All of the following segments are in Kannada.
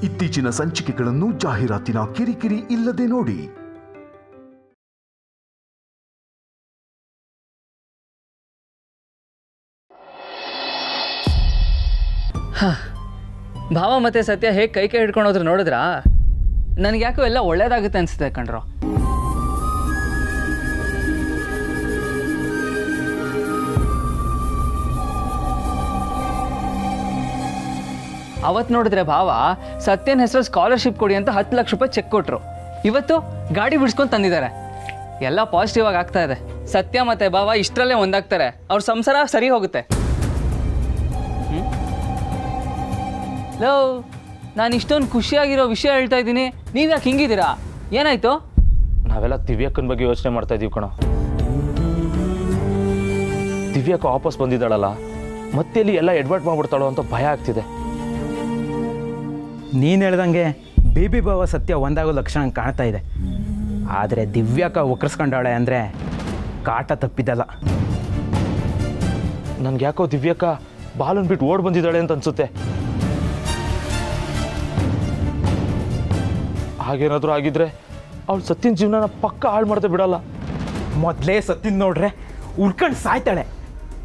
ಇತ್ತೀಚಿನ ಸಂಚಿಕೆಗಳನ್ನು ಜಾಹೀರಾತಿನ ಕಿರಿಕಿರಿ ಇಲ್ಲದೆ ನೋಡಿ. ಭಾವ ಮತ್ತೆ ಸತ್ಯ ಹೇಗೆ ಕೈ ಹಿಡ್ಕೊಂಡು ಹೋದ್ರೆ ನೋಡಿದ್ರಾ? ನನಗೆ ಯಾಕೋ ಎಲ್ಲ ಒಳ್ಳೇದಾಗುತ್ತೆ ಅನ್ಸುತ್ತೆ ಕಣ್ರೋ. ಅವತ್ತು ನೋಡಿದ್ರೆ ಭಾವ ಸತ್ಯನ ಹೆಸರು ಸ್ಕಾಲರ್ಶಿಪ್ ಕೊಡಿ ಅಂತ 10 ಲಕ್ಷ ರೂಪಾಯಿ ಚೆಕ್ ಕೊಟ್ಟರು. ಇವತ್ತು ಗಾಡಿ ಬಿಡಿಸ್ಕೊಂಡು ತಂದಿದ್ದಾರೆ. ಎಲ್ಲ ಪಾಸಿಟಿವ್ ಆಗಿ ಆಗ್ತಾ ಇದೆ. ಸತ್ಯ ಮತ್ತೆ ಭಾವ ಇಷ್ಟರಲ್ಲೇ ಒಂದಾಗ್ತಾರೆ, ಅವ್ರ ಸಂಸಾರ ಸರಿ ಹೋಗುತ್ತೆ. ಲೋ, ನಾನು ಇಷ್ಟೊಂದು ಖುಷಿಯಾಗಿರೋ ವಿಷಯ ಹೇಳ್ತಾ ಇದ್ದೀನಿ, ನೀವು ಯಾಕೆ ಹಿಂಗಿದ್ದೀರಾ? ಏನಾಯ್ತು? ನಾವೆಲ್ಲ ದಿವ್ಯಕ್ಕನ ಬಗ್ಗೆ ಯೋಚನೆ ಮಾಡ್ತಾ ಇದೀವಿ ಕಣೋ. ದಿವ್ಯಕ್ಕ ವಾಪಸ್ ಬಂದಿದ್ದಾಳಲ್ಲ, ಮತ್ತೆ ಇಲ್ಲಿ ಎಲ್ಲ ಎಡ್ವರ್ಟ್ ಮಾಡ್ಬಿಡ್ತಾಳೋ ಅಂತ ಭಯ ಆಗ್ತಿದೆ. ನೀನು ಹೇಳ್ದಂಗೆ ಬೇಬಿ ಭಾವ ಸತ್ಯ ಒಂದಾಗೋ ಲಕ್ಷಣ ಕಾಣ್ತಾ ಇದೆ. ಆದರೆ ದಿವ್ಯಕ್ಕ ಒಕ್ಕರ್ಸ್ಕೊಂಡಾಳೆ ಅಂದರೆ ಕಾಟ ತಪ್ಪಿದ್ದಲ್ಲ. ನನ್ಗೆ ಯಾಕೋ ದಿವ್ಯಕ್ಕ ಬಾಲನ್ ಬಿಟ್ಟು ಓಡ್ ಬಂದಿದ್ದಾಳೆ ಅಂತ ಅನ್ಸುತ್ತೆ. ಹಾಗೇನಾದ್ರೂ ಆಗಿದ್ರೆ ಅವಳು ಸತ್ಯನ ಜೀವನನ ಪಕ್ಕ ಹಾಳು ಮಾಡ್ದೆ ಬಿಡಲ್ಲ. ಮೊದಲೇ ಸತ್ಯನ ನೋಡ್ರೆ ಉಳ್ಕೊಂಡು ಸಾಯ್ತಾಳೆ.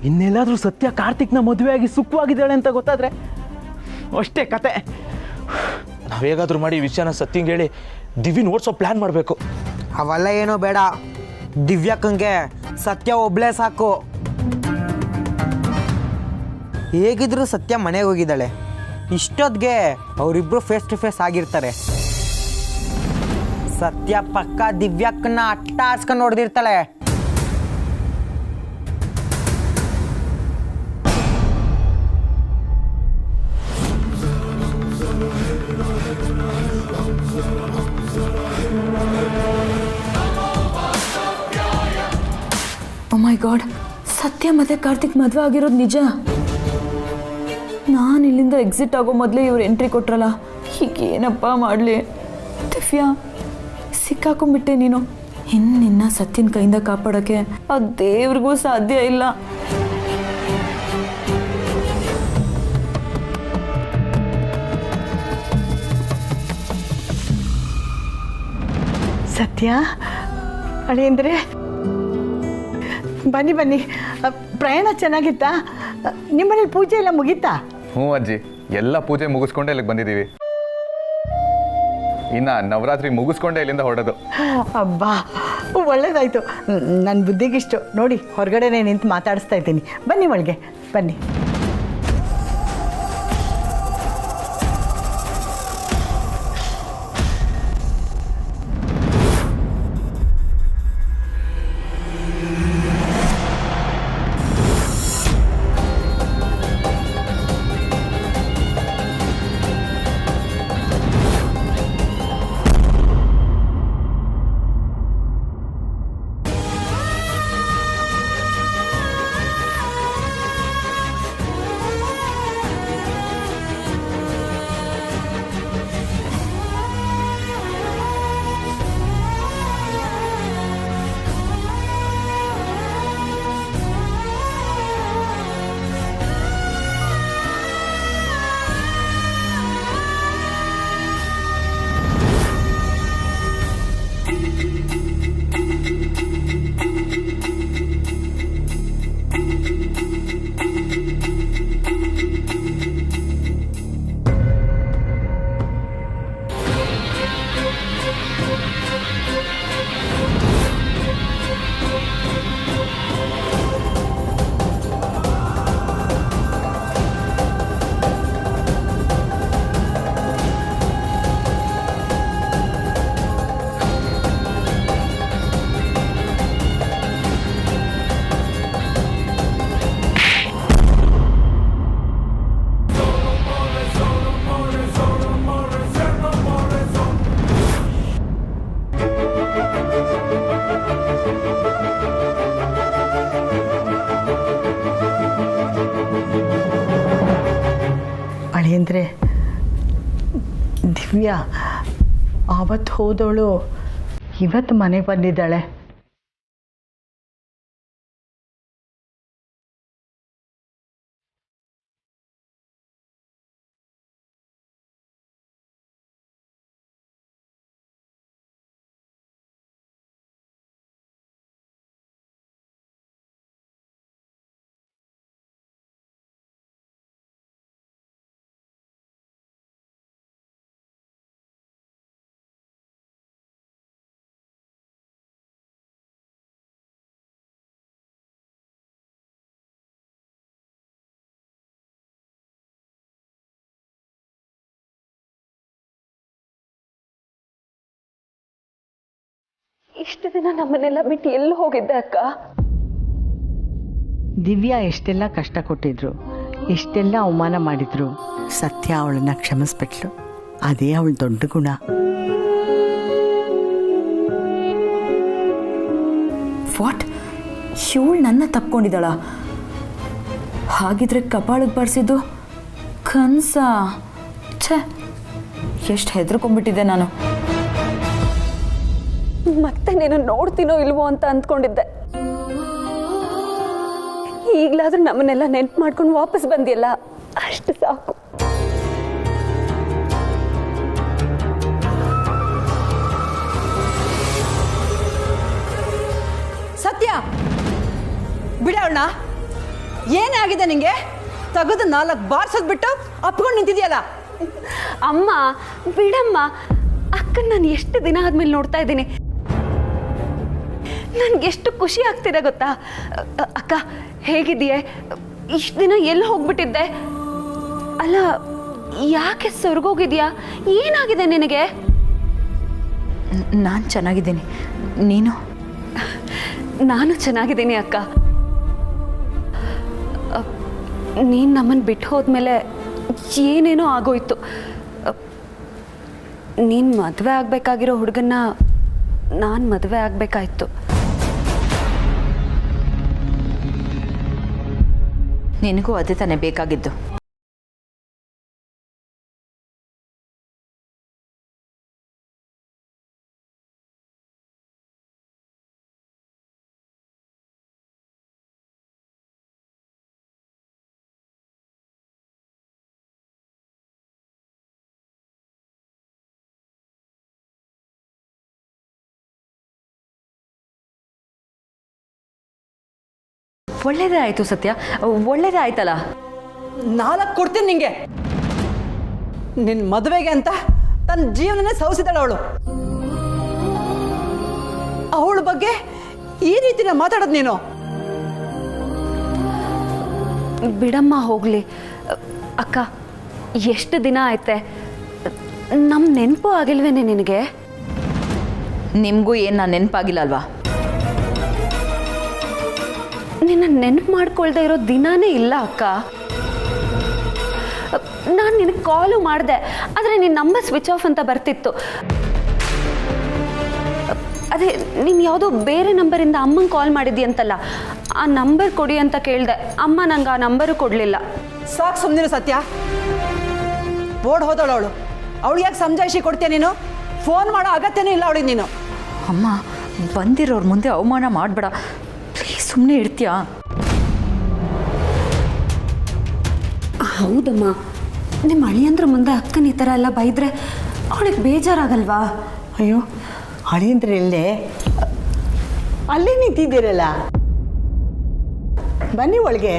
ಇನ್ನೆಲ್ಲಾದರೂ ಸತ್ಯ ಕಾರ್ತಿಕ್ನ ಮದುವೆಯಾಗಿ ಸುಖವಾಗಿದ್ದಾಳೆ ಅಂತ ಗೊತ್ತಾದರೆ ಅಷ್ಟೇ ಕತೆ. ನಾವು ಹೇಗಾದ್ರೂ ಮಾಡಿ ಈ ವಿಷಯನ ಸತ್ಯಂಗೆ ಹೇಳಿ ದಿವ್ಯನ ಓಡಿಸೋ ಪ್ಲ್ಯಾನ್ ಮಾಡಬೇಕು. ಅವೆಲ್ಲ ಏನೋ ಬೇಡ, ದಿವ್ಯಕ್ಕಂಗೆ ಸತ್ಯ ಒಬ್ಳೇ ಸಾಕು. ಹೇಗಿದ್ರು ಸತ್ಯ ಮನೆಗೆ ಹೋಗಿದ್ದಾಳೆ. ಇಷ್ಟೊತ್ತಿಗೆ ಅವರಿಬ್ರು ಫೇಸ್ ಟು ಫೇಸ್ ಆಗಿರ್ತಾರೆ. ಸತ್ಯ ಪಕ್ಕ ದಿವ್ಯಕ್ಕನ್ನ ಅಟ್ಟ ಆಡ್ಸ್ಕೊಂಡು ನೋಡ್ದಿರ್ತಾಳೆ. ಓ ಮೈ ಗಾಡ್, ಸತ್ಯ ಮತ್ತೆ ಕಾರ್ತಿಕ್ ಮದುವೆ ಆಗಿರೋದು ನಿಜ. ನಾನು ಇಲ್ಲಿಂದ ಎಕ್ಸಿಟ್ ಆಗೋ ಮೊದಲೇ ಇವ್ರು ಎಂಟ್ರಿ ಕೊಟ್ರಲ್ಲ, ಹೀಗೇನಪ್ಪ ಮಾಡಲಿ? ದಿವ್ಯಾ, ಸಿಕ್ಕಾಕೊಂಡ್ಬಿಟ್ಟೆ ನೀನು. ಇನ್ನು ನಿನ್ನ ಸತ್ಯನ ಕೈಯಿಂದ ಕಾಪಾಡೋಕ್ಕೆ ಆ ದೇವ್ರಿಗೂ ಸಾಧ್ಯ ಇಲ್ಲ. ಸತ್ಯ ಅಳಿಯಂದ್ರೆ ಬನ್ನಿ ಬನ್ನಿ. ಪ್ರಯಾಣ ಚೆನ್ನಾಗಿತ್ತಾ? ನಿಮ್ಮನೇಲಿ ಪೂಜೆ ಎಲ್ಲ ಮುಗೀತಾ? ಹ್ಞೂ ಅಜ್ಜಿ, ಎಲ್ಲ ಪೂಜೆ ಮುಗಿಸ್ಕೊಂಡೆ ಇಲ್ಲಿಗೆ ಬಂದಿದ್ದೀವಿ. ಇನ್ನು ನವರಾತ್ರಿ ಮುಗಿಸ್ಕೊಂಡೆ ಇಲ್ಲಿಂದ ಹೊರಡೋದು. ಅಬ್ಬಾ, ಒಳ್ಳೇದಾಯ್ತು. ನನ್ನ ಬುದ್ಧಿಗಿಷ್ಟು ನೋಡಿ, ಹೊರಗಡೆನೇ ನಿಂತು ಮಾತಾಡಿಸ್ತಾ ಇದ್ದೀನಿ. ಬನ್ನಿ ಒಳಗೆ ಬನ್ನಿ. ಅಳಿಯಂದ್ರೆ ದಿವ್ಯಾ ಆವತ್ತು ಹೋದವಳು ಇವತ್ತು ಮನೆಗೆ ಬಂದಿದ್ದಾಳೆ. ಇಷ್ಟು ದಿನ ನಮ್ಮನ್ನೆಲ್ಲ ಬಿಟ್ಟು ಎಲ್ಲಿ ಹೋಗಿದ್ದೆ ಅಕ್ಕ? ದಿವ್ಯಾ ಎಷ್ಟೆಲ್ಲ ಕಷ್ಟ ಕೊಟ್ಟಿದ್ರು, ಎಷ್ಟೆಲ್ಲ ಅವಮಾನ ಮಾಡಿದ್ರು, ಸತ್ಯ ಅವಳನ್ನ ಕ್ಷಮಿಸ್ಬಿಟ್ಲು. ಅದೇ ಅವಳ ದೊಡ್ಡ ಗುಣ. ವಾಟ್? ಇವಳು ನನ್ನ ತಪ್ಕೊಂಡಿದ್ದಾಳ? ಹಾಗಿದ್ರೆ ಕಪಾಳಕ್ಕೆ ಬಾರಿಸಿದ್ದು ಕನ್ಸ? ಛೇ, ಎಷ್ಟು ಹೆದರ್ಕೊಂಡ್ಬಿಟ್ಟಿದ್ದೆ ನಾನು. ಮತ್ತೆ ನೀನು ನೋಡ್ತೀನೋ ಇಲ್ವೋ ಅಂತ ಅಂದ್ಕೊಂಡಿದ್ದೆ. ಈಗಲಾದ್ರೂ ನಮ್ಮನ್ನೆಲ್ಲ ನೆನ್ಪು ಮಾಡ್ಕೊಂಡು ವಾಪಸ್ ಬಂದಿಯಲ್ಲ, ಅಷ್ಟು ಸಾಕು. ಸತ್ಯ, ಬಿಡೋಣ. ಏನೇ ಆಗಿದೆ ನಿಂಗೆ? ತೆಗೆದು 4 ಬಾರ್ಸೋದ್ ಬಿಟ್ಟು ಅಪ್ಕೊಂಡು ನಿಂತಿದ್ಯಲ್ಲ. ಅಮ್ಮ ಬಿಡಮ್ಮ, ಅಕ್ಕನ ನಾನು ಎಷ್ಟು ದಿನ ಆದ್ಮೇಲೆ ನೋಡ್ತಾ ಇದ್ದೀನಿ. ನನ್ಗೆಷ್ಟು ಖುಷಿ ಆಗ್ತಿದೆ ಗೊತ್ತಾ? ಅಕ್ಕ ಹೇಗಿದೆಯೇ? ಇಷ್ಟು ದಿನ ಎಲ್ಲಿ ಹೋಗ್ಬಿಟ್ಟಿದ್ದೆ? ಅಲ್ಲ, ಯಾಕೆ ಸ್ವರ್ಗೋಗಿದ್ಯಾ? ಏನಾಗಿದೆ ನಿನಗೆ? ನಾನು ಚೆನ್ನಾಗಿದ್ದೀನಿ, ನೀನು? ನಾನು ಚೆನ್ನಾಗಿದ್ದೀನಿ ಅಕ್ಕ. ನೀನು ನಮ್ಮನ್ನು ಬಿಟ್ಟು ಹೋದ್ಮೇಲೆ ಏನೇನೋ ಆಗೋಯ್ತು. ನೀನು ಮದುವೆ ಆಗಬೇಕಾಗಿರೋ ಹುಡುಗನ್ನ ನಾನು ಮದುವೆ ಆಗಬೇಕಾಯ್ತು. ನಿನಗೂ ಅದೇ ತಾನೇ ಬೇಕಾಗಿದ್ದು. ಒಳ್ಳೇದೇ ಆಯಿತು ಸತ್ಯ, ಒಳ್ಳೇದೇ ಆಯ್ತಲ್ಲ. 4 ಕೊಡ್ತೀನಿ ನಿಂಗೆ. ನಿನ್ನ ಮದುವೆಗೆ ಅಂತ ತನ್ನ ಜೀವನನೇ ಸವಿಸಿದಾಳು ಅವಳು. ಅವಳ ಬಗ್ಗೆ ಈ ರೀತಿನ ಮಾತಾಡೋದು ನೀನು? ಬಿಡಮ್ಮ ಹೋಗ್ಲಿ. ಅಕ್ಕ, ಎಷ್ಟು ದಿನ ಆಯ್ತೆ, ನಮ್ಮ ನೆನಪು ಆಗಿಲ್ವೇನೆ ನಿನಗೆ? ನಿಮಗೂ ಏನು ನಾನು ನೆನಪಾಗಿಲ್ಲ ಅಲ್ವಾ? ನಿನ್ನ ನೆನಪು ಮಾಡ್ಕೊಳ್ದೆ ಇರೋ ದಿನಾನೇ ಇಲ್ಲ ಅಕ್ಕ. ನಾನು ನಿನಗೆ ಕಾಲು ಮಾಡಿದೆ, ಆದರೆ ನಿನ್ನ ನಂಬರ್ ಸ್ವಿಚ್ ಆಫ್ ಅಂತ ಬರ್ತಿತ್ತು. ಅದೇ ನೀನು ಯಾವುದೋ ಬೇರೆ ನಂಬರಿಂದ ಅಮ್ಮಂಗೆ ಕಾಲ್ ಮಾಡಿದ್ದೀಯಂತಲ್ಲ, ಆ ನಂಬರ್ ಕೊಡಿ ಅಂತ ಕೇಳಿದೆ. ಅಮ್ಮ ನಂಗೆ ಆ ನಂಬರು ಕೊಡಲಿಲ್ಲ. ಸಾಕು, ಸುಮ್ಮನಿರು ಸತ್ಯ. ಓಡ್ ಹೋದವಳು ಅವಳು. ಅವಳು ಯಾಕೆ ಸಮಜಾಯಿಷಿ ಕೊಡ್ತೀಯ ನೀನು? ಫೋನ್ ಮಾಡೋ ಅಗತ್ಯನೇ ಇಲ್ಲ ಅವಳಿಗೆ ನೀನು. ಅಮ್ಮ, ಬಂದಿರೋರ ಮುಂದೆ ಅವಮಾನ ಮಾಡಬೇಡ ಪ್ಲೀಸ್. ಸುಮ್ಮನೆ ಇರ್ತೀಯಾ? ಹೌದಮ್ಮ, ನಿಮ್ಮ ಅಳಿಯಂದ್ರ ಮುಂದೆ ಅಕ್ಕನ ಈ ಥರ ಎಲ್ಲ ಬೈದ್ರೆ ಅವಳಿಗೆ ಬೇಜಾರಾಗಲ್ವಾ? ಅಯ್ಯೋ, ಅಳಿಯಂದ್ರೆ ಎಲ್ಲೇ? ಅಲ್ಲೇ ನಿಂತಿದ್ದೀರಲ್ಲ, ಬನ್ನಿ ಒಳಗೆ.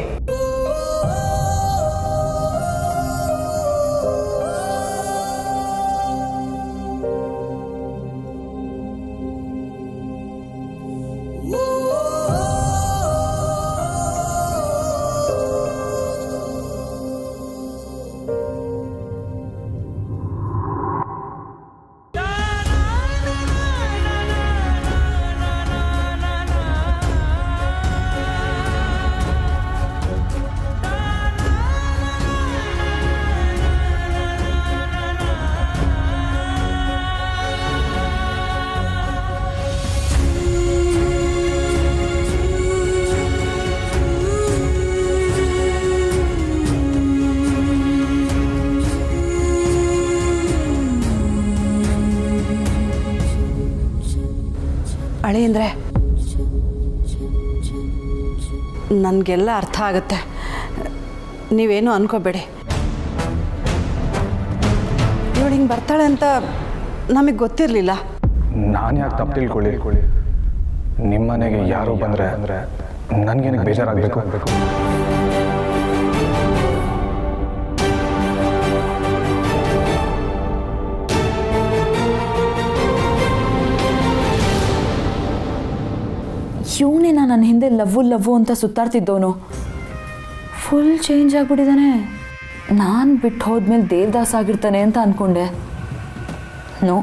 ಅಳಿಯಂದ್ರೆ, ನನಗೆಲ್ಲ ಅರ್ಥ ಆಗುತ್ತೆ, ನೀವೇನು ಅನ್ಕೋಬೇಡಿ. ಇವಳು ಹಿಂಗೆ ಬರ್ತಾಳೆ ಅಂತ ನಮಗೆ ಗೊತ್ತಿರಲಿಲ್ಲ. ನಾನು ಯಾಕೆ ತಪ್ಪು ತಿಳ್ಕೊಳ್ಳಿ? ನಿಮ್ಮ ಮನೆಗೆ ಯಾರೋ ಬಂದರೆ ನನಗೇನಕ್ಕೆ ಬೇಜಾರಾಗಬೇಕು? ಇವನೇನಾ ನನ್ನ ಹಿಂದೆ ಲವ್ವು ಅಂತ ಸುತ್ತಾಡ್ತಿದ್ದವನು? Full change ಆಗಿಬಿಟ್ಟಿದ್ದಾನೆ. ನಾನು ಬಿಟ್ಟು ಹೋದ್ಮೇಲೆ ದೇವದಾಸ ಆಗಿರ್ತಾನೆ ಅಂತ ಅಂದ್ಕೊಂಡೆ. ನೋ,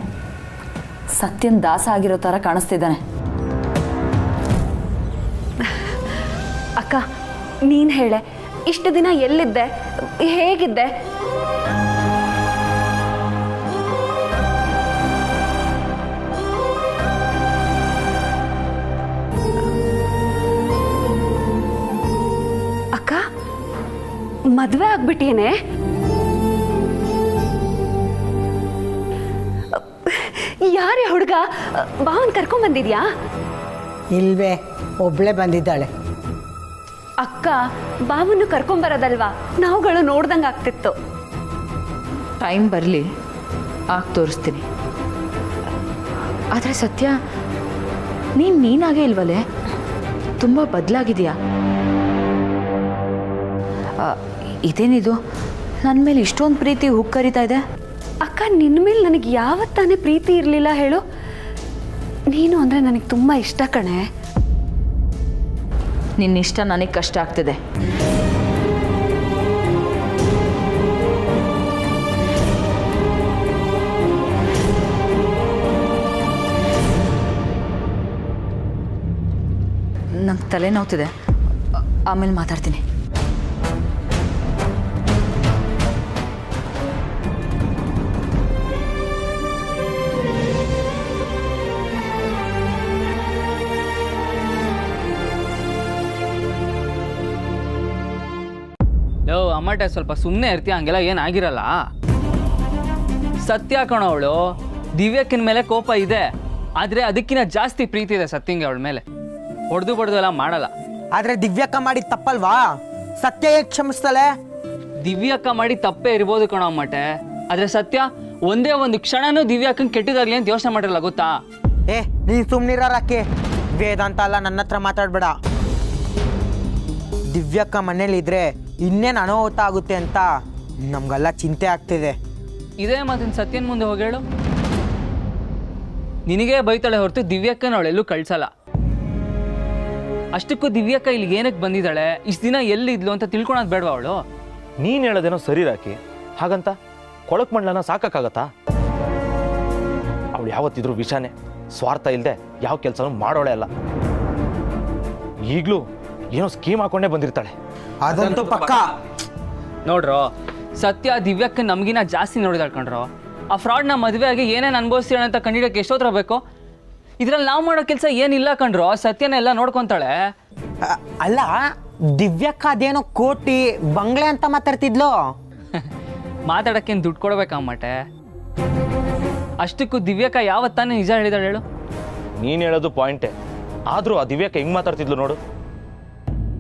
ಸತ್ಯನ್ ದಾಸ ಆಗಿರೋ ಥರ ಕಾಣಿಸ್ತಿದ್ದಾನೆ. ಅಕ್ಕ ನೀನು ಹೇಳೆ, ಇಷ್ಟು ದಿನ ಎಲ್ಲಿದ್ದೆ, ಹೇಗಿದ್ದೆ? ಅಕ್ಕ ಮದುವೆ ಆಗ್ಬಿಟ್ಟೇನೆ? ಯಾರೇ ಹುಡುಗ? ಬಾವನ್ ಕರ್ಕೊಂಡ್ಬಂದಿದ್ಯಾ? ಇಲ್ವೇ, ಒಬ್ಳೆ ಬಂದಿದ್ದಾಳೆ. ಅಕ್ಕ ಬಾವನ್ನು ಕರ್ಕೊಂಬರೋದಲ್ವಾ, ನಾವುಗಳು ನೋಡ್ದಂಗೆ ಆಗ್ತಿತ್ತು. ಟೈಮ್ ಬರಲಿ, ಆಗ ತೋರಿಸ್ತೀನಿ. ಆದರೆ ಸತ್ಯ, ನೀನಾಗೇ ಇಲ್ವಲ್ಲೇ, ತುಂಬ ಬದಲಾಗಿದೆಯಾ? ಇದೇನಿದು, ನನ್ನ ಮೇಲೆ ಇಷ್ಟೊಂದು ಪ್ರೀತಿ ಹುಕ್ಕರಿತಾ ಇದೆ? ಅಕ್ಕ ನಿನ್ನ ಮೇಲೆ ನನಗೆ ಯಾವತ್ತಾನೆ ಪ್ರೀತಿ ಇರಲಿಲ್ಲ ಹೇಳು. ನೀನು ಅಂದರೆ ನನಗೆ ತುಂಬ ಇಷ್ಟ ಕಣೆ. ನಿನ್ನ ಇಷ್ಟ ನನಗೆ ಕಷ್ಟ ಆಗ್ತಿದೆ. ನಂಗೆ ತಲೆನೋವ್ತಿದೆ, ಆಮೇಲೆ ಮಾತಾಡ್ತೀನಿ. ಲೋ ಅಮ್ಮಟೆ, ಸ್ವಲ್ಪ ಸುಮ್ಮನೆ ಇರ್ತೀಯ, ಹಂಗೆಲ್ಲ ಏನಾಗಿರಲ್ಲ. ಸತ್ಯ ಕಣವಳು, ದಿವ್ಯಕ್ಕನ ಮೇಲೆ ಕೋಪ ಇದೆ, ಆದರೆ ಅದಕ್ಕಿಂತ ಜಾಸ್ತಿ ಪ್ರೀತಿ ಇದೆ ಸತ್ಯಂಗೆ ಅವಳ ಮೇಲೆ. ಹೊಡೆದು ಬಡ್ದು ಎಲ್ಲ ಮಾಡಲ್ಲ. ಆದ್ರೆ ದಿವ್ಯಕ್ಕ ಮಾಡಿದ ತಪ್ಪಲ್ವಾ? ಸತ್ಯ ಹೇಗೆ ಕ್ಷಮಿಸ್ತಾಳೆ? ದಿವ್ಯಕ್ಕ ಮಾಡಿ ತಪ್ಪೇ ಇರ್ಬೋದು ಕಣೋ ಅಮ್ಮಟೆ, ಆದರೆ ಸತ್ಯ ಒಂದೇ ಒಂದು ಕ್ಷಣನೂ ದಿವ್ಯಕ್ಕಂಗೆ ಕೆಟ್ಟದಾಗ್ಲಿ ಅಂತ ಯೋಚನೆ ಮಾಡಿರಲ್ಲ, ಗೊತ್ತಾ? ನೀನ್ ಸುಮ್ನಿರಾಕೆ. ವೇದಾಂತ ಅಲ್ಲ, ನನ್ನ ಹತ್ರ ಮಾತಾಡ್ಬೇಡ. ದಿವ್ಯಕ್ಕ ಮನೇಲಿದ್ರೆ ಇನ್ನೇನು ಅನಾಹುತ ಆಗುತ್ತೆ ಅಂತ ನಮ್ಗೆಲ್ಲ ಚಿಂತೆ ಆಗ್ತಿದೆ. ಇದೇ ಮಾತಿನ ಸತ್ಯನ ಮುಂದೆ ಹೋಗಿ ಹೇಳು. ನಿನಗೇ ಬೈತಾಳೆ ಹೊರತು ದಿವ್ಯಕ್ಕನ ಅವಳೆಲ್ಲೂ ಕಳ್ಸಲ್ಲ. ಅಷ್ಟಕ್ಕೂ ದಿವ್ಯಕ್ಕ ಇಲ್ಲಿಗೆ ಏನಕ್ಕೆ ಬಂದಿದ್ದಾಳೆ, ಇಷ್ಟು ದಿನ ಎಲ್ಲಿದ್ಲು ಅಂತ ತಿಳ್ಕೊಳೋದು ಬೇಡವಾ ಅವಳು? ನೀನು ಹೇಳೋದೇನೋ ಸರಿ ರಾಕಿ, ಹಾಗಂತ ಕೊಳಕ್ ಮಂಡಲನ ಸಾಕಾಗತ್ತಾ? ಅವಳು ಯಾವತ್ತಿದ್ರು ವಿಷಾನೇ, ಸ್ವಾರ್ಥ ಇಲ್ಲದೆ ಯಾವ ಕೆಲಸನೂ ಮಾಡೋಳೆ ಅಲ್ಲ. ಈಗಲೂ ಏನೋ ಸ್ಕೀಮ್ ಹಾಕೊಂಡೇ ಬಂದಿರ್ತಾಳೆ. ಅದಂತೂ ಪಕ್ಕ. ನೋಡ್ರೋ, ಸತ್ಯ ದಿವ್ಯಕ್ಕ ನಮಗಿನ ಜಾಸ್ತಿ ನೋಡಿದಾಳ್ ಕಣ್ರೋ. ಆ ಫ್ರಾಡ್ನ ಮದುವೆ ಆಗಿ ಏನೇನು ಅನುಭವಿಸ್ತೀಳ ಅಂತ ಕಂಡಿಡಕ್ಕೆ ಎಷ್ಟೋತ್ರ ಬೇಕು? ಇದ್ರಲ್ಲಿ ನಾವು ಮಾಡೋ ಕೆಲಸ ಏನಿಲ್ಲ ಕಣ್ರೋ, ಸತ್ಯನ ಎಲ್ಲ ನೋಡ್ಕೊಂತಾಳೆ. ಅಲ್ಲ, ದಿವ್ಯಕ್ಕ ಅದೇನೋ ಕೋಟಿ ಬಂಗ್ಲೆ ಅಂತ ಮಾತಾಡ್ತಿದ್ಲು. ಮಾತಾಡಕ್ಕೇನು ದುಡ್ಡು ಕೊಡ್ಬೇಕಮ್ಮಟೆ? ಅಷ್ಟಕ್ಕೂ ದಿವ್ಯಕ್ಕ ಯಾವತ್ತಾನೆ ನಿಜ ಹೇಳಿದಾಳೆ ಹೇಳು? ನೀನು ಹೇಳೋದು ಪಾಯಿಂಟೇ, ಆದರೂ ಆ ದಿವ್ಯಕ್ಕೆ ಹೆಂಗೆ ಮಾತಾಡ್ತಿದ್ಲು ನೋಡು.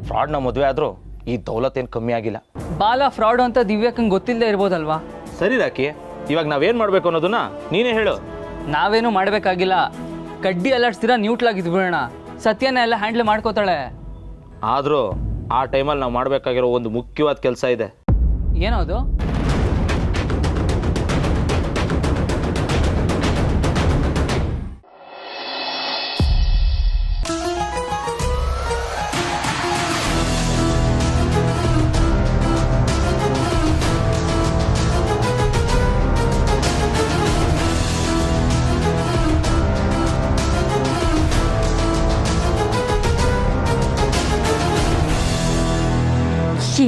ಫ್ರಾಡ್ನ ಮದುವೆ ಆದರೂ ಈ ದೌಲತ್ ಏನು ಕಮ್ಮಿ ಆಗಿಲ್ಲ. ಬಾಲ ಫ್ರಾಡ್ ಅಂತ ದಿವ್ಯಕ್ಕಂಗೆ ಗೊತ್ತಿಲ್ಲದೆ ಇರ್ಬೋದಲ್ವಾ? ಸರಿ ರಾಕಿ, ಇವಾಗ ನಾವೇನು ಮಾಡಬೇಕು ಅನ್ನೋದನ್ನ ನೀನೇ ಹೇಳು. ನಾವೇನು ಮಾಡಬೇಕಾಗಿಲ್ಲ, ಕಡ್ಡಿ ಅಲ್ಲಾಡ್ಸ್ತೀರಾ ನ್ಯೂಟ್ಲಾಗಿದ್ದು ಬಿಡೋಣ. ಸತ್ಯನ ಎಲ್ಲ ಹ್ಯಾಂಡ್ಲ್ ಮಾಡ್ಕೋತಾಳೆ. ಆದರೂ ಆ ಟೈಮಲ್ಲಿ ನಾವು ಮಾಡಬೇಕಾಗಿರೋ ಒಂದು ಮುಖ್ಯವಾದ ಕೆಲಸ ಇದೆ. ಏನದು?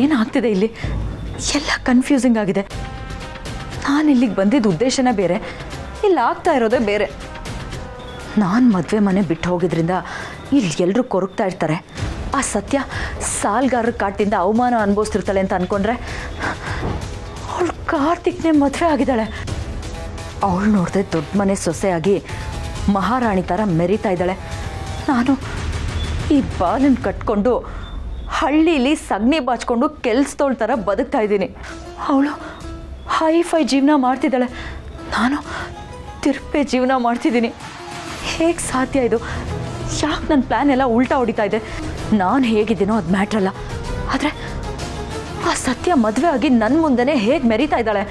ಏನಾಗ್ತಿದೆ ಇಲ್ಲಿ? ಎಲ್ಲ ಕನ್ಫ್ಯೂಸಿಂಗ್ ಆಗಿದೆ. ನಾನು ಇಲ್ಲಿಗೆ ಬಂದಿದ್ದ ಉದ್ದೇಶನೇ ಬೇರೆ, ಇಲ್ಲಿ ಆಗ್ತಾ ಇರೋದೇ ಬೇರೆ. ನಾನು ಮದುವೆ ಮನೆ ಬಿಟ್ಟು ಹೋಗಿದ್ರಿಂದ ಇಲ್ಲಿ ಎಲ್ಲರೂ ಕೊರಗ್ತಾ ಇರ್ತಾರೆ. ಆ ಸತ್ಯ ಸಾಲ್ಗಾರರ ಕಾಟಿಂದ ಅವಮಾನ ಅನುಭವಿಸ್ತಿರ್ತಾಳೆ ಅಂತ ಅಂದ್ಕೊಂಡ್ರೆ, ಅವಳು ಕಾರ್ತಿಕ್ನೇ ಮದುವೆ ಆಗಿದ್ದಾಳೆ. ಅವಳು ನೋಡಿದ್ರೆ ದೊಡ್ಡ ಮನೆ ಸೊಸೆಯಾಗಿ ಮಹಾರಾಣಿ ಥರ ಮೆರಿತಾ ಇದ್ದಾಳೆ. ನಾನು ಈ ಬಾಲನ್ನು ಕಟ್ಕೊಂಡು ಹಳ್ಳೀಲಿ ಸಗಣಿ ಬಾಚ್ಕೊಂಡು ಕೆಲ್ಸದೋಳ ಥರ ಬದುಕ್ತಾ ಇದ್ದೀನಿ. ಅವಳು ಹೈಫೈ ಜೀವನ ಮಾಡ್ತಿದ್ದಾಳೆ, ನಾನು ತಿರುಪೆ ಜೀವನ ಮಾಡ್ತಿದ್ದೀನಿ. ಹೇಗೆ ಸಾಧ್ಯ ಇದು? ಯಾಕೆ ನನ್ನ ಪ್ಲ್ಯಾನ್ ಎಲ್ಲ ಉಲ್ಟಾ ಹೊಡಿತಾ ಇದೆ? ನಾನು ಹೇಗಿದ್ದೀನೋ ಅದು ಮ್ಯಾಟ್ರಲ್ಲ, ಆದರೆ ಆ ಸತ್ಯ ಮದುವೆ ಆಗಿ ನನ್ನ ಮುಂದೆನೇ ಹೇಗೆ ಮೆರಿತಾ ಇದ್ದಾಳೆ,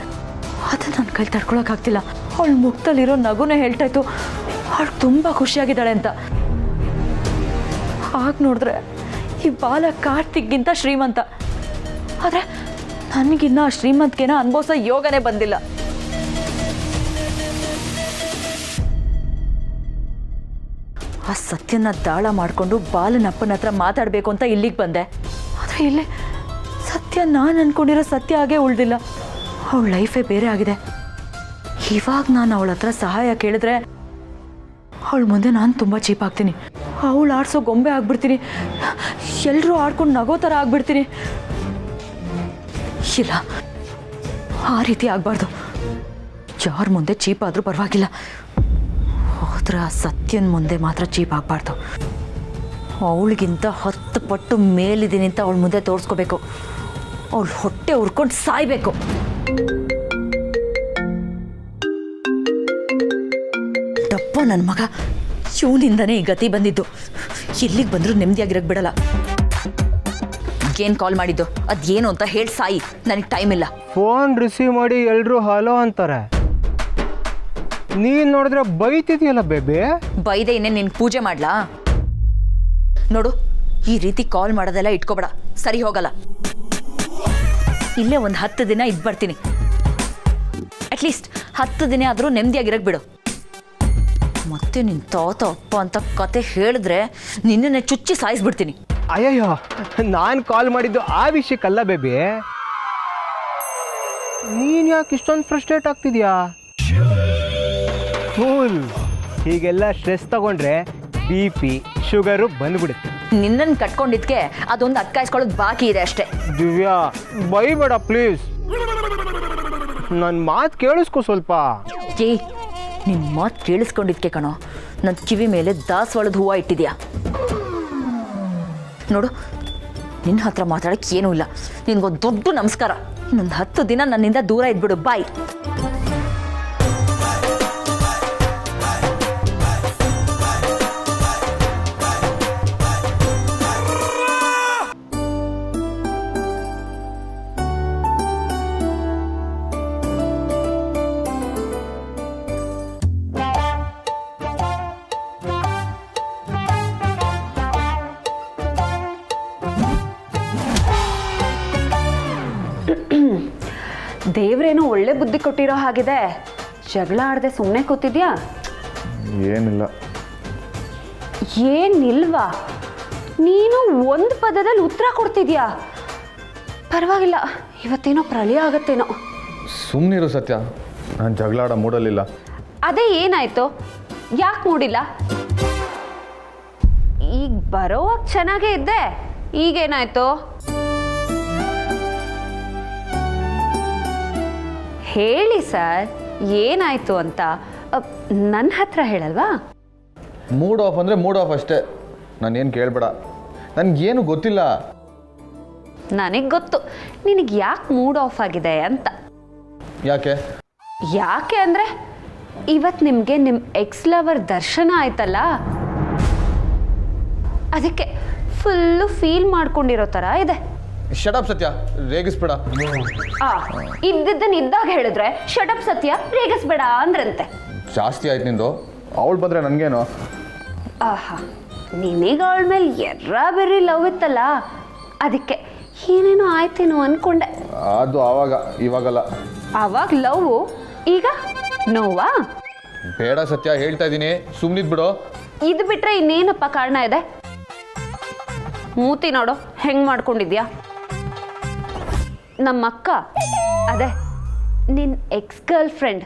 ಅದು ನನ್ನ ಕೈ ತಡ್ಕೊಳಕ್ಕಾಗ್ತಿಲ್ಲ. ಅವಳ ಮುಖದಲ್ಲಿರೋ ನಗುನೇ ಹೇಳ್ತಾ ಇತ್ತು ಅವಳು ತುಂಬ ಖುಷಿಯಾಗಿದ್ದಾಳೆ ಅಂತ. ಹಾಗೆ ನೋಡಿದ್ರೆ ಈ ಬಾಲ ಕಾರ್ತಿಕ್ಗಿಂತ ಶ್ರೀಮಂತ, ಆದರೆ ನನಗಿನ್ನ ಆ ಶ್ರೀಮಂತಿಕೆನ ಅನುಭವಿಸೋ ಯೋಗನೇ ಬಂದಿಲ್ಲ. ಆ ಸತ್ಯನ ದಾಳ ಮಾಡಿಕೊಂಡು ಬಾಲನಪ್ಪನ ಹತ್ರ ಮಾತಾಡಬೇಕು ಅಂತ ಇಲ್ಲಿಗೆ ಬಂದೆ. ಆದರೆ ಇಲ್ಲೇ ಸತ್ಯ ನಾನು ಅಂದ್ಕೊಂಡಿರೋ ಸತ್ಯ ಆಗೇ ಉಳ್ದಿಲ್ಲ. ಅವಳ ಲೈಫೇ ಬೇರೆ ಆಗಿದೆ. ಇವಾಗ ನಾನು ಅವಳ ಹತ್ರ ಸಹಾಯ ಕೇಳಿದ್ರೆ ಅವಳ ಮುಂದೆ ನಾನು ತುಂಬ ಚೀಪ್ ಆಗ್ತೀನಿ. ಅವಳು ಆಡ್ಸೋ ಗೊಂಬೆ ಆಗ್ಬಿಡ್ತೀನಿ. ಎಲ್ಲರೂ ಆಡ್ಕೊಂಡು ನಗೋ ಥರ ಆಗ್ಬಿಡ್ತೀನಿ. ಇಲ್ಲ, ಆ ರೀತಿ ಆಗಬಾರ್ದು. ಯಾರ ಮುಂದೆ ಚೀಪ್ ಆದರೂ ಪರವಾಗಿಲ್ಲ, ಹೋದ್ರೆ ಆ ಸತ್ಯನ ಮುಂದೆ ಮಾತ್ರ ಚೀಪ್ ಆಗಬಾರ್ದು. ಅವಳಿಗಿಂತ 10 ಪಟ್ಟು ಮೇಲಿದ್ದೀನಿ ಅಂತ ಅವಳ ಮುಂದೆ ತೋರಿಸ್ಕೋಬೇಕು. ಅವಳು ಹೊಟ್ಟೆ ಉರ್ಕೊಂಡು ಸಾಯ್ಬೇಕು. ದಪ್ಪ ನನ್ನ ಮಗ, ಇವನಿಂದನೇ ಈ ಗತಿ ಬಂದಿದ್ದು. ಇಲ್ಲಿಗೆ ಬಂದರೂ ನೆಮ್ಮದಿಯಾಗಿರಕ್ಕೆ ಬಿಡಲ್ಲ. ಏನು ಕಾಲ್ ಮಾಡಿದ್ದು, ಅದೇನು ಅಂತ ಹೇಳಿ ಸಾಯಿ, ನನಗೆ ಟೈಮ್ ಇಲ್ಲ. ಫೋನ್ ರಿಸೀವ್ ಮಾಡಿ ಎಲ್ಲರೂ ಹಲೋ ಅಂತಾರೆ. ನೀನು ನೋಡಿದ್ರೆ ಬೈತಿದೆಯಲ್ಲ ಬೇಬಿ. ಬೈದೆ ಇನ್ನೇನು ನಿನ್ಗೆ ಪೂಜೆ ಮಾಡ್ಲಾ? ನೋಡು, ಈ ರೀತಿ ಕಾಲ್ ಮಾಡೋದೆಲ್ಲ ಇಟ್ಕೋಬೇಡ, ಸರಿ ಹೋಗಲ್ಲ. ಇಲ್ಲೇ ಒಂದು 10 ದಿನ ಇದ್ದು ಬರ್ತೀನಿ. ಅಟ್ಲೀಸ್ಟ್ 10 ದಿನ ಆದರೂ ನೆಮ್ಮದಿಯಾಗಿರಕ್ಕೆ ಬಿಡು. ಮತ್ತೆ ನಿನ್ನ ತಾತ ಅಪ್ಪ ಅಂತ ಕತೆ ಹೇಳಿದ್ರೆ ನಿನ್ನನ್ನೇ ಚುಚ್ಚಿ ಸಾಯಿಸ್ಬಿಡ್ತೀನಿ. ಅಯ್ಯಯ್ಯೋ, ನಾನು ಕಾಲ್ ಮಾಡಿದ್ದು ಆ ವಿಷಯಕ್ಕಲ್ಲ ಬೇಬಿ. ನೀನು ಯಾಕೆ ಇಷ್ಟೊಂದು ಫ್ರಸ್ಟ್ರೇಟ್ ಆಗ್ತಿದ್ಯಾ? ಫುಲ್ ಹೀಗೆಲ್ಲ ಸ್ಟ್ರೆಸ್ ತಗೊಂಡ್ರೆ BP ಶುಗರು ಬಂದ್ಬಿಡುತ್ತೆ. ನಿನ್ನನ್ನು ಕಟ್ಕೊಂಡಿದ್ಕೆ ಅದೊಂದು ಅಟ್ಕಾಯಿಸ್ಕೊಳ್ಳೋದು ಬಾಕಿ ಇದೆ ಅಷ್ಟೇ. ದಿವ್ಯಾ, ಬೈಬೇಡ ಪ್ಲೀಸ್. ನನ್ನ ಮಾತು ಕೇಳಿಸ್ಕೊ ಸ್ವಲ್ಪ. ಏಯ್, ನಿಮ್ಮ ಮಾತು ಕೇಳಿಸ್ಕೊಂಡಿದ್ಕೆ ಕಣೋ ನನ್ನ ಕಿವಿ ಮೇಲೆ ದಾಸವಾಳದ ಹೂವು ಇಟ್ಟಿದ್ಯಾ. ನೋಡು, ನಿನ್ನ ಹತ್ರ ಮಾತಾಡೋಕ್ಕೆ ಏನೂ ಇಲ್ಲ. ನಿನಗೊಂದು ದೊಡ್ಡ ನಮಸ್ಕಾರ. ಇನ್ನೊಂದು 10 ದಿನ ನನ್ನಿಂದ ದೂರ ಇದ್ಬಿಡು. ಬಾಯ್. ದೇವ್ರೇನೋ ಒಳ್ಳೆ ಬುದ್ಧಿ ಕೊಟ್ಟಿರೋ ಹಾಗಿದೆ. ಜಗಳ ಆಡದೆ ಸುಮ್ಮನೆ ಕೂತಿದ್ಯಾ? ಏನಿಲ್ಲ. ಏನಿಲ್ವಾ? ನೀನು ಒಂದು ಪದದಲ್ಲಿ ಉತ್ತರ ಕೊಡ್ತಿದ್ಯಾ? ಪರವಾಗಿಲ್ಲ, ಇವತ್ತೇನೋ ಪ್ರಳಯ ಆಗತ್ತೇನೋ. ಸುಮ್ಮನಿರು ಸತ್ಯ, ನಾನು ಜಗಳ ಆಡೋ ಮೂಡಲಿಲ್ಲ. ಅದೇ ಏನಾಯ್ತು? ಯಾಕೆ ಮೂಡಿಲ್ಲ? ಈಗ ಬರೋವಾಗ ಚೆನ್ನಾಗೇ ಇದ್ದೆ, ಈಗೇನಾಯ್ತು? ಹೇಳಿ ಸರ್, ಏನಾಯ್ತು ಅಂತ. ನನ್ನ ಹತ್ರ ಹೇಳಲ್ವಾ? ಮೂಡ್ ಆಫ್ ಅಂದರೆ ಮೂಡ್ ಆಫ್ ಅಷ್ಟೇ. ನಾನೇನು ಕೇಳಬೇಡ, ನನಗೇನು ಗೊತ್ತಿಲ್ಲ. ನನಗೆ ಗೊತ್ತು ನಿನಗೆ ಯಾಕೆ ಮೂಡ್ ಆಫ್ ಆಗಿದೆ ಅಂತ. ಯಾಕೆ ಅಂದರೆ ಇವತ್ತು ನಿಮಗೆ ನಿಮ್ಮ ಎಕ್ಸ್ ಲವರ್ ದರ್ಶನ ಆಯ್ತಲ್ಲ, ಅದಕ್ಕೆ ಫುಲ್ಲು ಫೀಲ್ ಮಾಡ್ಕೊಂಡಿರೋ ಥರ ಇದೆ. ಶಟಪ್ ಸತ್ಯ, ರೇಗಿಸ್ಬೇಡ. ಇದ್ದಿದ್ದನ್ನು ಇದ್ದಾಗ ಹೇಳಿದ್ರೆ ಶಟಪ್ ಸತ್ಯ, ರೇಗಿಸ್ಬೇಡ ಅಂದ್ರಂತೆ. ಜಾಸ್ತಿ ಆಯ್ತು ನಿಂದು. ಅವಳು ಬಂದರೆ ನನಗೇನು? ಆಹಾ, ನಿನಗೆ ಅವಳ ಮೇಲೆ ಬೆರ್ರಿ ಲವ್ ಇತ್ತಲ್ಲ, ಅದಕ್ಕೆ ಏನೇನೋ ಆಯ್ತೇನೋ ಅನ್ಕೊಂಡೆ. ಅದು ಆವಾಗ, ಇವಾಗಲ್ಲ. ಆವಾಗ ಲವ್, ಈಗ ನೋವಾ? ಬೇಡ ಸತ್ಯ, ಹೇಳ್ತಾ ಇದ್ದೀನಿ, ಸುಮ್ಮನಿದ್ಬಿಡು. ಇದು ಬಿಟ್ರೆ ಇನ್ನೇನಪ್ಪ ಕಾರಣ ಇದೆ? ಮೂತಿ ನೋಡು ಹೆಂಗ್ ಮಾಡ್ಕೊಂಡಿದ್ಯಾ. ನಮ್ಮಕ್ಕ, ಅದೇ ನಿನ್ ಎಕ್ಸ್ ಗರ್ಲ್ ಫ್ರೆಂಡ್,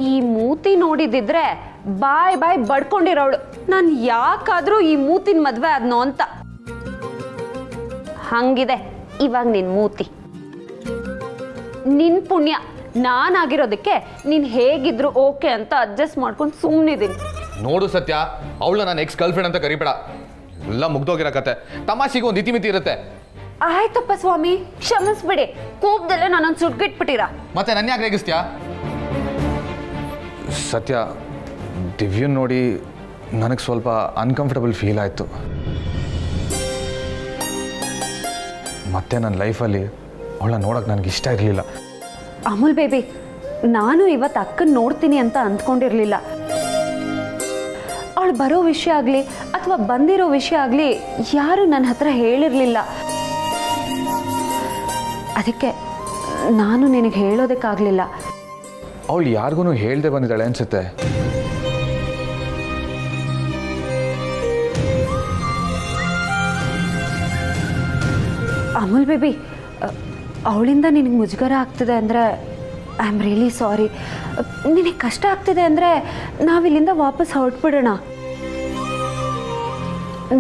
ಈ ಮೂತಿ ನೋಡಿದಿದ್ರೆ ಬಾಯ್ ಬಾಯ್ ಬಡ್ಕೊಂಡಿರೋಳು. ನಾನು ಯಾಕಾದ್ರೂ ಈ ಮೂತಿನ ಮದ್ವೆ ಆದ್ನೋ ಅಂತ. ಹಂಗಿದೆ ಇವಾಗ ನಿನ್ ಮೂತಿ. ನಿನ್ ಪುಣ್ಯ ನಾನಾಗಿರೋದಕ್ಕೆ ನೀನ್ ಹೇಗಿದ್ರು ಓಕೆ ಅಂತ ಅಡ್ಜಸ್ಟ್ ಮಾಡ್ಕೊಂಡು ಸುಮ್ಮನಿದ್ದೀನಿ. ನೋಡು ಸತ್ಯ, ಅವಳ ನಾನು ಎಕ್ಸ್ ಗರ್ಲ್ ಫ್ರೆಂಡ್ ಅಂತ ಕರಿಬೇಡ. ಎಲ್ಲ ಮುಗ್ದೋಗಿರೋ ಕತೆ. ತಮಾಷೆಗೆ ಒಂದು ಇತಿಮಿತಿ ಇರುತ್ತೆ. ಆಯ್ತಪ್ಪ ಸ್ವಾಮಿ, ಕ್ಷಮಿಸ್ಬಿಡಿ. ಕೋಪದಲ್ಲೇ ನನ್ನನ್ನು ಸುಟ್ಗಿಟ್ಬಿಟ್ಟಿರಾ. ಮತ್ತೆ ನನ್ನ ಯಾಕೆ ರೇಗಿಸ್ತೀಯಾ? ಸತ್ಯ, ದಿವ್ಯನ್ ನೋಡಿ ನನಗೆ ಸ್ವಲ್ಪ ಅನ್ಕಂಫರ್ಟಬಲ್ ಫೀಲ್ ಆಯಿತು. ಮತ್ತೆ ನನ್ನ ಲೈಫಲ್ಲಿ ಅವಳ ನೋಡೋಕೆ ನನಗೆ ಇಷ್ಟ ಇರಲಿಲ್ಲ. ಅಮೂಲ್ ಬೇಬಿ, ನಾನು ಇವತ್ತು ಅಕ್ಕನ ನೋಡ್ತೀನಿ ಅಂತ ಅಂದ್ಕೊಂಡಿರಲಿಲ್ಲ. ಅವಳು ಬರೋ ವಿಷಯ ಆಗಲಿ ಅಥವಾ ಬಂದಿರೋ ವಿಷಯ ಆಗಲಿ ಯಾರು ನನ್ನ ಹತ್ರ ಹೇಳಿರಲಿಲ್ಲ. ಅದಕ್ಕೆ ನಾನು ನಿನಗೆ ಹೇಳೋದಕ್ಕಾಗಲಿಲ್ಲ. ಅವಳು ಯಾರಿಗೂ ಹೇಳ್ದೆ ಬಂದಿದ್ದಾಳೆ ಅನ್ಸುತ್ತೆ. ಅಮೂಲ್ ಬೇಬಿ, ಅವಳಿಂದ ನಿನಗೆ ಮುಜುಗರ ಆಗ್ತಿದೆ ಅಂದರೆ ಐ ಆಮ್ ರಿಯಲಿ ಸಾರಿ. ನಿನಗೆ ಕಷ್ಟ ಆಗ್ತಿದೆ ಅಂದರೆ ನಾವಿಲ್ಲಿಂದ ವಾಪಸ್ ಹೊರಟ್ಬಿಡೋಣ.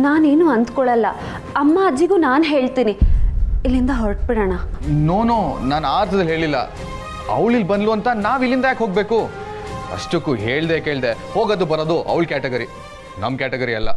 ನಾನೇನು ಅಂದ್ಕೊಳ್ಳಲ್ಲ. ಅಮ್ಮ ಅಜ್ಜಿಗೂ ನಾನು ಹೇಳ್ತೀನಿ, ಇಲ್ಲಿಂದ ಹೊರಟ್ಬಿಡೋಣ. ನೋ, ನಾನು ಆ ಅರ್ಥದಲ್ಲಿ ಹೇಳಿಲ್ಲ. ಅವಳಿಲ್ಲಿ ಬಂದ್ಲು ಅಂತ ನಾವು ಇಲ್ಲಿಂದ ಯಾಕೆ ಹೋಗಬೇಕು? ಅಷ್ಟಕ್ಕೂ ಹೇಳ್ದೆ ಕೇಳ್ದೆ ಹೋಗೋದು ಬರೋದು ಅವಳ ಕ್ಯಾಟಗರಿ, ನಮ್ಮ ಕ್ಯಾಟಗರಿ ಅಲ್ಲ.